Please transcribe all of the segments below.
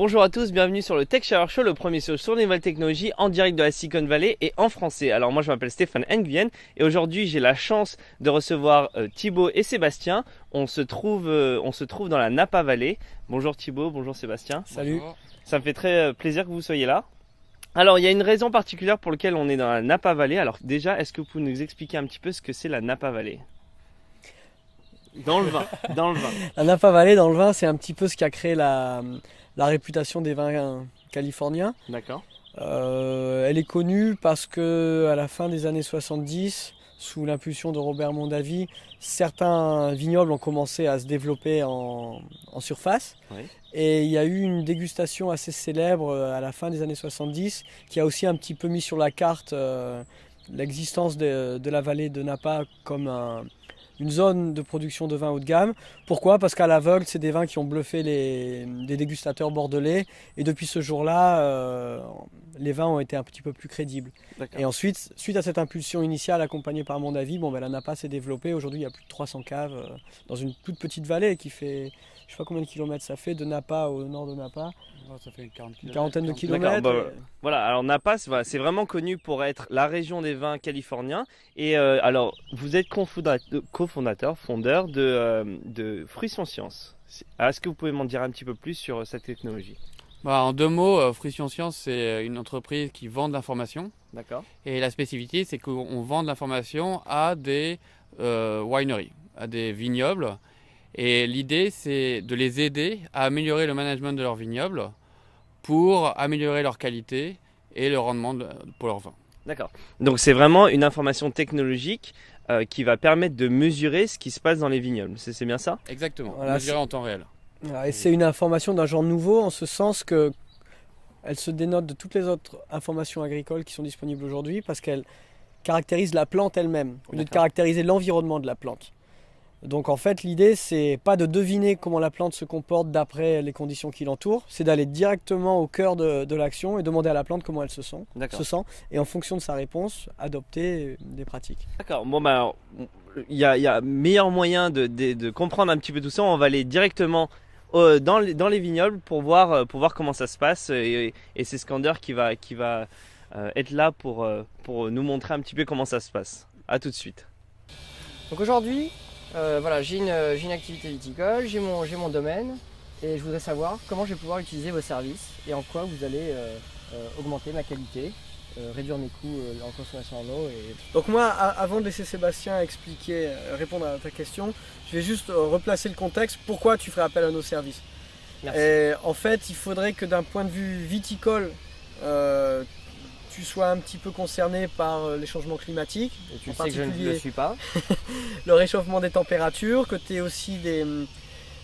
Bonjour à tous, bienvenue sur le Tech Shower Show, le premier show sur les nouvelles technologies en direct de la Silicon Valley et en français. Alors moi je m'appelle Stéphane Nguyen et aujourd'hui j'ai la chance de recevoir Thibaut et Sébastien. On se trouve dans la Napa Valley. Bonjour Thibaut, bonjour Sébastien. Salut. Bonjour. Ça me fait très plaisir que vous soyez là. Alors il y a une raison particulière pour laquelle on est dans la Napa Valley. Alors déjà, est-ce que vous pouvez nous expliquer un petit peu ce que c'est la Napa Valley ? Dans le vin. La Napa Valley dans le vin, c'est un petit peu ce qui a créé la réputation des vins californiens. D'accord. Elle est connue parce que à la fin des années 70, sous l'impulsion de Robert Mondavi, certains vignobles ont commencé à se développer en surface. Oui. Et il y a eu une dégustation assez célèbre à la fin des années 70 qui a aussi un petit peu mis sur la carte l'existence de la vallée de Napa comme une zone de production de vin haut de gamme. Pourquoi ? Parce qu'à l'aveugle, c'est des vins qui ont bluffé les dégustateurs bordelais. Et depuis ce jour-là, les vins ont été un petit peu plus crédibles. D'accord. Et ensuite, suite à cette impulsion initiale accompagnée par Mondavi, la Napa s'est développée. Aujourd'hui, il y a plus de 300 caves dans une toute petite vallée qui fait, je ne sais pas combien de kilomètres ça fait, de Napa au nord de Napa. Ça fait Une quarantaine de kilomètres. D'accord, voilà, alors Napa, c'est vraiment connu pour être la région des vins californiens. Et alors, vous êtes fondeur de Fruition Science. Est-ce que vous pouvez m'en dire un petit peu plus sur cette technologie ? En deux mots, Fruition Science, c'est une entreprise qui vend de l'information. D'accord. Et la spécificité, c'est qu'on vend de l'information à des wineries, à des vignobles. Et l'idée, c'est de les aider à améliorer le management de leurs vignobles pour améliorer leur qualité et le rendement pour leurs vins. D'accord. Donc c'est vraiment une information technologique qui va permettre de mesurer ce qui se passe dans les vignobles. C'est bien ça ? Exactement, Voilà, mesurer en temps réel. Voilà, et c'est une information d'un genre nouveau en ce sens que elle se dénote de toutes les autres informations agricoles qui sont disponibles aujourd'hui parce qu'elle caractérise la plante elle-même, au lieu de D'accord. caractériser l'environnement de la plante. Donc en fait l'idée c'est pas de deviner comment la plante se comporte d'après les conditions qui l'entourent, c'est d'aller directement au cœur de l'action et demander à la plante comment elle se sent et en fonction de sa réponse adopter des pratiques. D'accord. Bon, alors, il y a meilleur moyen de comprendre un petit peu tout ça. On va aller directement dans les vignobles pour voir comment ça se passe. Et c'est Skander qui va être là pour nous montrer un petit peu comment ça se passe. À tout de suite. Donc aujourd'hui, j'ai une activité viticole, j'ai mon domaine et je voudrais savoir comment je vais pouvoir utiliser vos services et en quoi vous allez augmenter ma qualité, réduire mes coûts en consommation en eau. Donc moi, avant de laisser Sébastien répondre à ta question, je vais juste replacer le contexte. Pourquoi tu ferais appel à nos services ? Merci. Et en fait, il faudrait que d'un point de vue viticole, tu sois un petit peu concerné par les changements climatiques. Et tu en sais que je ne le suis pas. Le réchauffement des températures, que tu aies aussi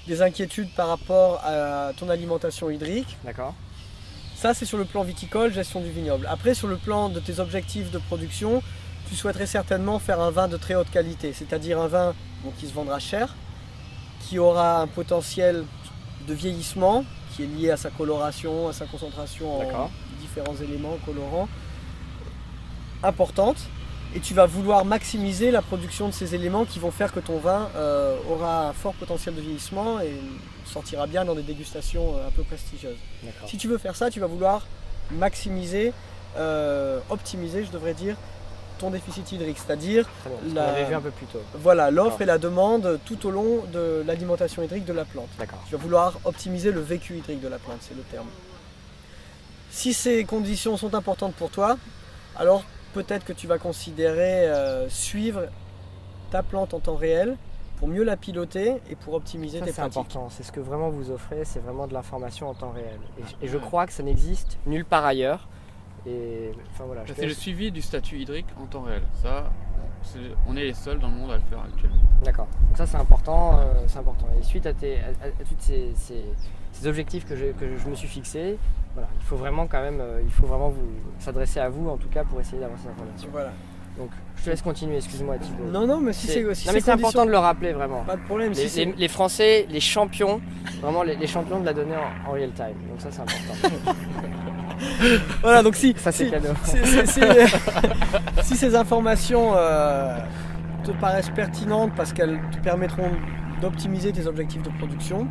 des inquiétudes par rapport à ton alimentation hydrique. D'accord. Ça, c'est sur le plan viticole, gestion du vignoble. Après, sur le plan de tes objectifs de production, tu souhaiterais certainement faire un vin de très haute qualité, c'est-à-dire un vin qui se vendra cher, qui aura un potentiel de vieillissement, qui est lié à sa coloration, à sa concentration en différents éléments colorants, importante. Et tu vas vouloir maximiser la production de ces éléments qui vont faire que ton vin aura un fort potentiel de vieillissement et sortira bien dans des dégustations un peu prestigieuses. D'accord. Si tu veux faire ça, tu vas vouloir maximiser, optimiser, je devrais dire, ton déficit hydrique, c'est-à-dire On l'avait vu un peu plus tôt. voilà, l'offre et la demande tout au long de l'alimentation hydrique de la plante. D'accord. Tu vas vouloir optimiser le vécu hydrique de la plante, c'est le terme. Si ces conditions sont importantes pour toi, alors peut-être que tu vas considérer suivre ta plante en temps réel pour mieux la piloter et pour optimiser Ça, tes c'est pratiques. important, c'est ce que vraiment vous offrez, c'est vraiment de l'information en temps réel. Et je crois que ça n'existe nulle part ailleurs. Et enfin voilà. C'est le suivi du statut hydrique en temps réel. Ça, on est les seuls dans le monde à le faire actuellement. D'accord. Donc ça c'est important, Et suite à tous ces objectifs que je me suis fixés, voilà, il faut vraiment vous s'adresser à vous en tout cas pour essayer d'avoir ces informations. Voilà. Donc je te laisse continuer, excuse-moi Thibaut. Non, mais si c'est Non mais c'est important de le rappeler vraiment. Pas de problème. Les Français, les champions, vraiment les champions de la donnée en real time. Donc ça c'est important. Voilà, donc si cadeau. Si ces informations te paraissent pertinentes parce qu'elles te permettront d'optimiser tes objectifs de production,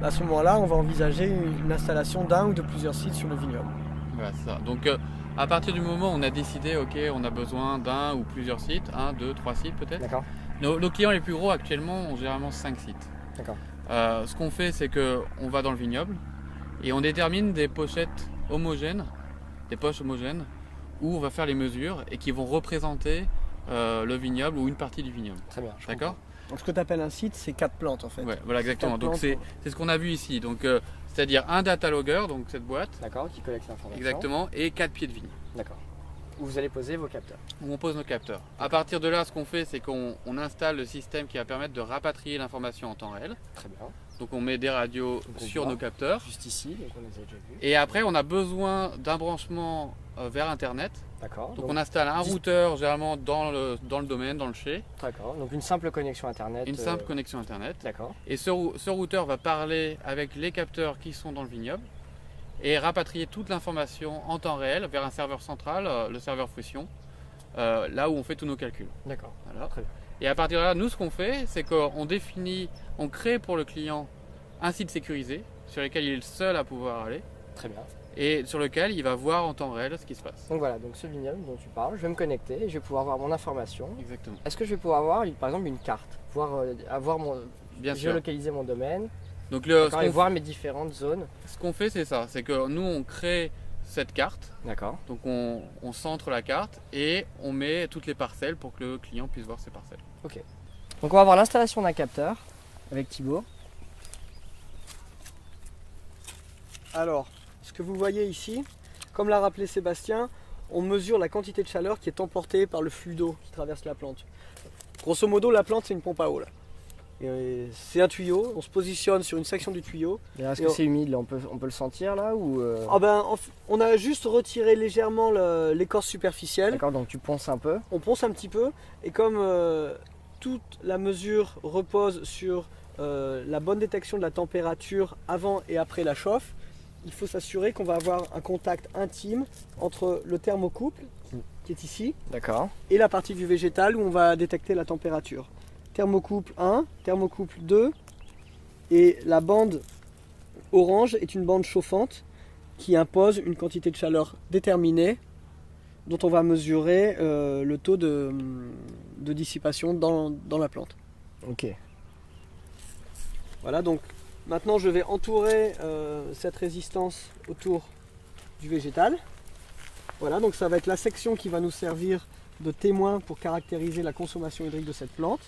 à ce moment-là, on va envisager une installation d'un ou de plusieurs sites sur le vignoble. Voilà, c'est ça. Donc à partir du moment où on a décidé, ok, on a besoin d'un ou plusieurs sites, 1, 2, 3 sites peut-être. D'accord. Nos clients les plus gros actuellement ont généralement 5 sites. D'accord. Ce qu'on fait, c'est qu'on va dans le vignoble et on détermine des pochettes homogènes, des poches homogènes, où on va faire les mesures et qui vont représenter le vignoble ou une partie du vignoble. Très bien. D'accord ? Donc ce que tu appelles un site, c'est 4 plantes en fait. Ouais, voilà exactement. 4 Donc plantes, c'est ce qu'on a vu ici. Donc c'est-à-dire un data logger, donc cette boîte, D'accord, qui collecte l'information. exactement, et 4 pieds de vigne. D'accord. Où vous allez poser vos capteurs. Où on pose nos capteurs. À partir de là, ce qu'on fait, c'est qu'on installe le système qui va permettre de rapatrier l'information en temps réel. Très bien. Donc on met des radios Donc, on sur voit. nos capteurs. Juste ici, donc on les a déjà vus. Et après, on a besoin d'un branchement vers Internet. D'accord. Donc on installe un routeur généralement dans le domaine, dans le chez, D'accord. Donc une simple connexion Internet. une simple connexion Internet. D'accord. Et ce routeur va parler avec les capteurs qui sont dans le vignoble et rapatrier toute l'information en temps réel vers un serveur central, le serveur Fruition, là où on fait tous nos calculs. D'accord. Voilà. Très bien. Et à partir de là, nous ce qu'on fait, c'est qu'on définit, on crée pour le client un site sécurisé sur lequel il est le seul à pouvoir aller Très bien. et sur lequel il va voir en temps réel ce qui se passe. Donc voilà, donc ce vignoble dont tu parles, je vais me connecter et je vais pouvoir voir mon information. Exactement. Est-ce que je vais pouvoir avoir par exemple une carte, avoir Bien sûr. géolocaliser mon domaine, Donc d'accord, et voir mes différentes zones. ce qu'on fait, c'est ça, c'est que nous on crée cette carte. D'accord. Donc on centre la carte et on met toutes les parcelles pour que le client puisse voir ses parcelles. Donc on va voir l'installation d'un capteur avec Thibaut. Alors, ce que vous voyez ici, comme l'a rappelé Sébastien, on mesure la quantité de chaleur qui est emportée par le flux d'eau qui traverse la plante. Grosso modo, la plante, c'est une pompe à eau là. C'est un tuyau, on se positionne sur une section du tuyau. Est-ce Et que on- c'est humide là, on peut le sentir là ou Ah ben, on a juste retiré légèrement l'écorce superficielle. D'accord, donc tu ponces un peu. On ponce un petit peu et comme toute la mesure repose sur la bonne détection de la température avant et après la chauffe, il faut s'assurer qu'on va avoir un contact intime entre le thermocouple qui est ici D'accord. et la partie du végétal où on va détecter la température. Thermocouple 1, thermocouple 2 et la bande orange est une bande chauffante qui impose une quantité de chaleur déterminée dont on va mesurer le taux de dissipation dans la plante. Ok. Voilà, donc maintenant je vais entourer cette résistance autour du végétal. Voilà, donc ça va être la section qui va nous servir de témoin pour caractériser la consommation hydrique de cette plante.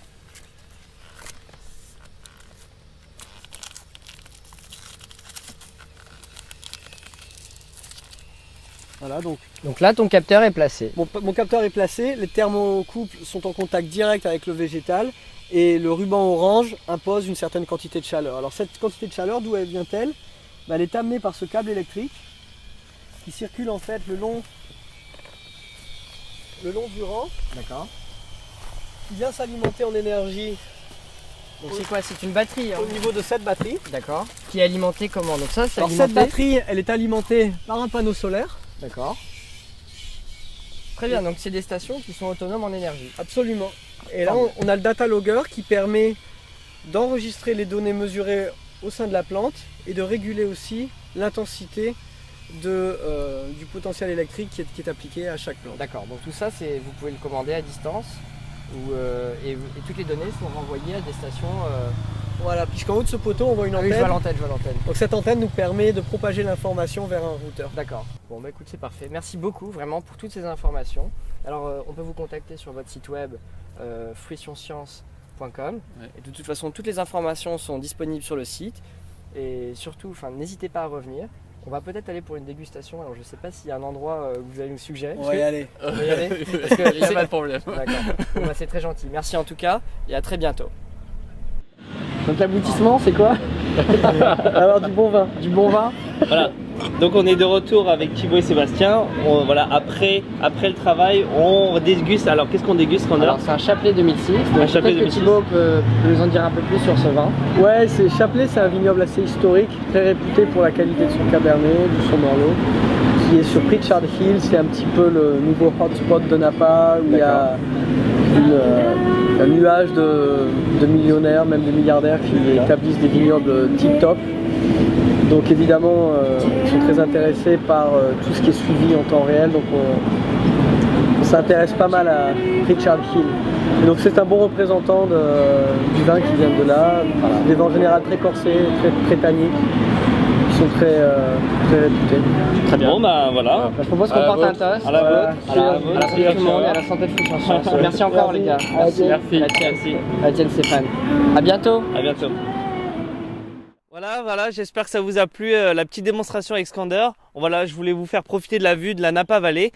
Voilà, Donc là ton capteur est placé. mon capteur est placé, les thermocouples sont en contact direct avec le végétal et le ruban orange impose une certaine quantité de chaleur. Alors cette quantité de chaleur, d'où elle vient-elle? Elle est amenée par ce câble électrique qui circule en fait le long du rang, D'accord. qui vient s'alimenter en énergie Donc c'est quoi? C'est une batterie hein. au niveau de cette batterie. D'accord. Qui est alimentée comment? Donc ça c'est Alors alimenté. cette batterie, elle est alimentée par un panneau solaire. D'accord. Très bien, donc c'est des stations qui sont autonomes en énergie. Absolument. Et là, on a le data logger qui permet d'enregistrer les données mesurées au sein de la plante et de réguler aussi l'intensité du potentiel électrique qui est appliqué à chaque plante. D'accord, donc tout ça, vous pouvez le commander à distance et toutes les données sont renvoyées à des stations. Voilà, puisqu'en haut de ce poteau, on voit une Ah oui, je antenne. vois l'antenne. Donc cette antenne nous permet de propager l'information vers un routeur. D'accord. Bon, bah écoute, c'est parfait. Merci beaucoup vraiment pour toutes ces informations. Alors, on peut vous contacter sur votre site web fruitionscience.com. Ouais. Et de toute façon, toutes les informations sont disponibles sur le site. Et surtout, n'hésitez pas à revenir. On va peut-être aller pour une dégustation. Alors, je ne sais pas s'il y a un endroit que vous allez nous suggérer. On va y aller. On va y aller Parce que Il n'y a pas de problème. D'accord. Bon, bah, c'est très gentil. Merci en tout cas et à très bientôt. Donc l'aboutissement, c'est quoi? Alors du bon vin. Du bon vin? Voilà. Donc on est de retour avec Thibaut et Sébastien. Voilà, après le travail, on déguste. Alors qu'est-ce qu'on déguste, Skander? Alors c'est un Chapelet 2006. Donc Un Chapelet peut-être que 2006. Thibaut peut nous en dire un peu plus sur ce vin. Ouais, c'est Chapelet, c'est un vignoble assez historique, très réputé pour la qualité de son cabernet, du son merlot, qui est sur Pritchard Hill. C'est un petit peu le nouveau hotspot de Napa où il y a un nuage de millionnaires, même de milliardaires qui établissent des vignobles tip-top. Donc évidemment, ils sont très intéressés par tout ce qui est suivi en temps réel. Donc on s'intéresse pas mal à Richard Hill. Et donc c'est un bon représentant du vin qui vient de là. Voilà. Des vins en général très corsés, très tanniques. Ils sont très réputés. Très bien. Bon, bah voilà. Je propose qu'on parte à un toast. À la vôtre. À la santé de tout le monde et à la santé de Frichon. Merci encore les gars. Merci. À la tienne Stéphane. À bientôt. À bientôt. Voilà, j'espère que ça vous a plu, la petite démonstration avec Skander. Voilà, je voulais vous faire profiter de la vue de la Napa Valley.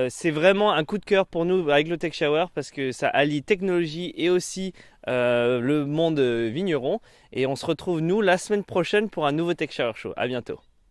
C'est vraiment un coup de cœur pour nous avec le Tech Shower parce que ça allie technologie et aussi le monde vigneron. Et on se retrouve nous la semaine prochaine pour un nouveau Tech Shower Show. À bientôt.